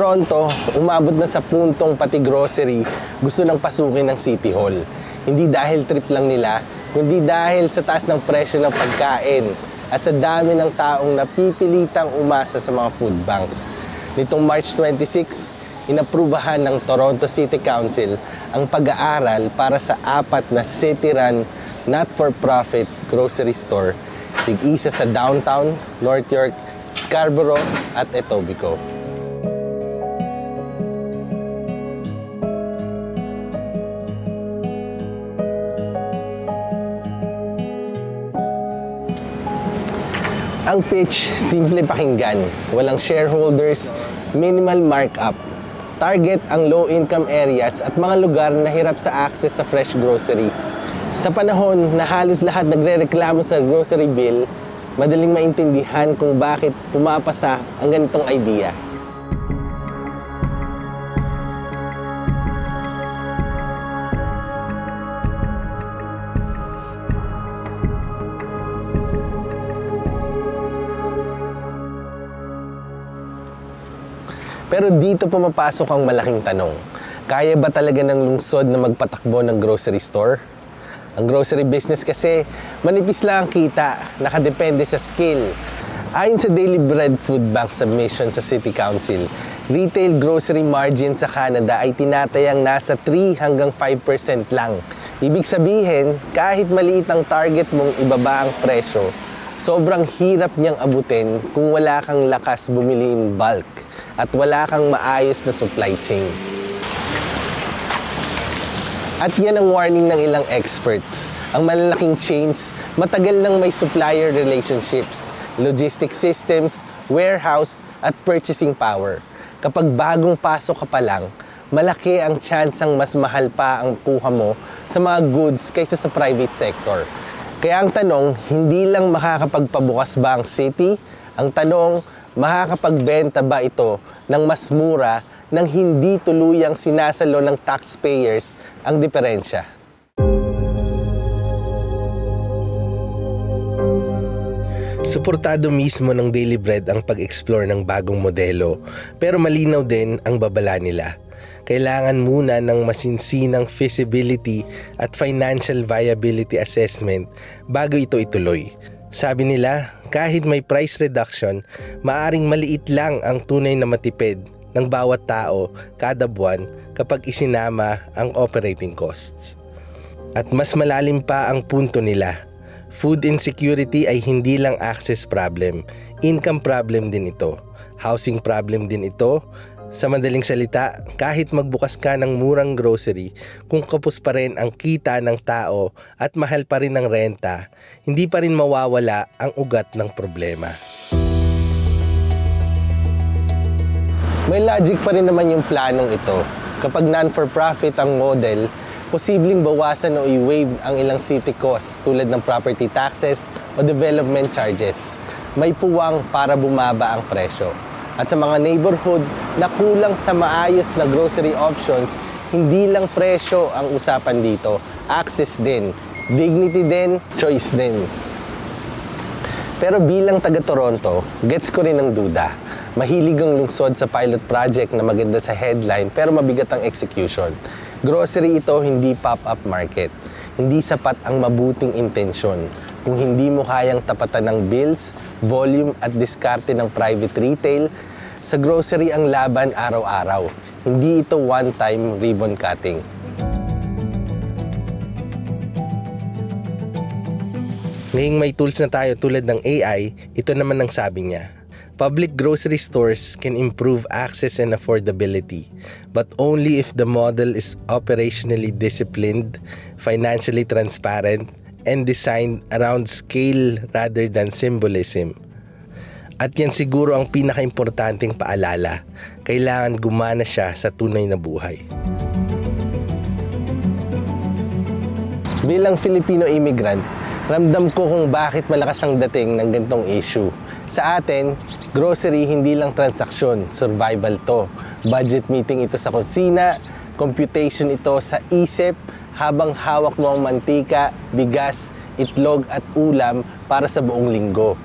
Toronto, umabot na sa puntong pati grocery gusto nang pasukin ng City Hall. Hindi dahil trip lang nila, kundi dahil sa taas ng presyo ng pagkain at sa dami ng taong napipilitang umasa sa mga food banks. Nitong March 26, inaprubahan ng Toronto City Council ang pag-aaral para sa 4 na city-run, not-for-profit grocery store, tig-isa sa downtown, North York, Scarborough at Etobicoke. Ang pitch, simple pakinggan. Walang shareholders, minimal markup. Target ang low-income areas at mga lugar na hirap sa access sa fresh groceries. Sa panahon na halos lahat nagre-reklamo sa grocery bill, madaling maintindihan kung bakit pumapasa ang ganitong idea. Pero dito pumapasok ang malaking tanong. Kaya ba talaga ng lungsod na magpatakbo ng grocery store? Ang grocery business kasi, manipis lang ang kita, nakadepende sa skill. Ayon sa Daily Bread Food Bank submission sa City Council, retail grocery margin sa Canada ay tinatayang nasa 3 hanggang 5% lang. Ibig sabihin, kahit maliit ang target mong ibaba ang presyo, sobrang hirap niyang abutin kung wala kang lakas bumili in bulk at wala kang maayos na supply chain. At yan ang warning ng ilang experts. Ang malalaking chains, matagal nang may supplier relationships, logistics systems, warehouse, at purchasing power. Kapag bagong pasok ka pa lang, malaki ang tsansang mas mahal pa ang kuha mo sa mga goods kaysa sa private sector. Kaya ang tanong, hindi lang makakapagpabukas ba ang city? Ang tanong, makakapagbenta ba ito ng mas mura nang hindi tuluyang sinasalo ng taxpayers ang diferensya? Suportado mismo ng Daily Bread ang pag-explore ng bagong modelo, pero malinaw din ang babala nila. Kailangan muna ng masinsinang feasibility at financial viability assessment bago ito ituloy. Sabi nila, kahit may price reduction, maaring maliit lang ang tunay na matipid ng bawat tao kada buwan kapag isinama ang operating costs. At mas malalim pa ang punto nila. Food insecurity ay hindi lang access problem, income problem din ito, housing problem din ito. Sa madaling salita, kahit magbukas ka ng murang grocery, kung kapos pa rin ang kita ng tao at mahal pa rin ang renta, hindi pa rin mawawala ang ugat ng problema. May logic pa rin naman yung planong ito. Kapag non-for-profit ang model, posibleng bawasan o i-waive ang ilang city costs tulad ng property taxes o development charges. May puwang para bumaba ang presyo. At sa mga neighborhood na kulang sa maayos na grocery options, hindi lang presyo ang usapan dito, access din, dignity din, choice din. Pero bilang taga Toronto, gets ko rin ang duda. Mahilig ang lungsod sa pilot project na maganda sa headline pero mabigat ang execution. Grocery ito, hindi pop-up market. Hindi sapat ang mabuting intensyon kung hindi mo kayang tapatan ng bills, volume at diskarte ng private retail. Sa grocery ang laban araw-araw. Hindi ito one-time ribbon cutting. Ngayong may tools na tayo tulad ng AI, ito naman ang sabi niya. Public grocery stores can improve access and affordability, but only if the model is operationally disciplined, financially transparent, and designed around scale rather than symbolism. At yan siguro ang pinaka-importanting paalala. Kailangan gumana siya sa tunay na buhay. Bilang Filipino immigrant, ramdam ko kung bakit malakas ang dating ng ganitong issue. Sa atin, grocery hindi lang transaksyon, survival to. Budget meeting ito sa kusina, computation ito sa isip, habang hawak mo ang mantika, bigas, itlog at ulam para sa buong linggo.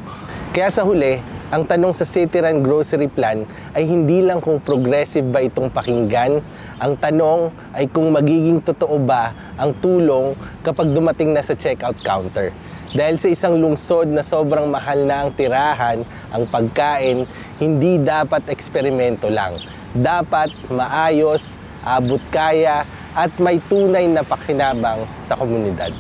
Kaya sa huli, Ang tanong sa City Run Grocery Plan ay hindi lang kung progressive ba itong pakinggan. Ang tanong ay kung magiging totoo ba ang tulong kapag dumating na sa checkout counter. Dahil sa isang lungsod na sobrang mahal na ang tirahan, ang pagkain, hindi dapat eksperimento lang. Dapat maayos, abot kaya at may tunay na pakinabang sa komunidad.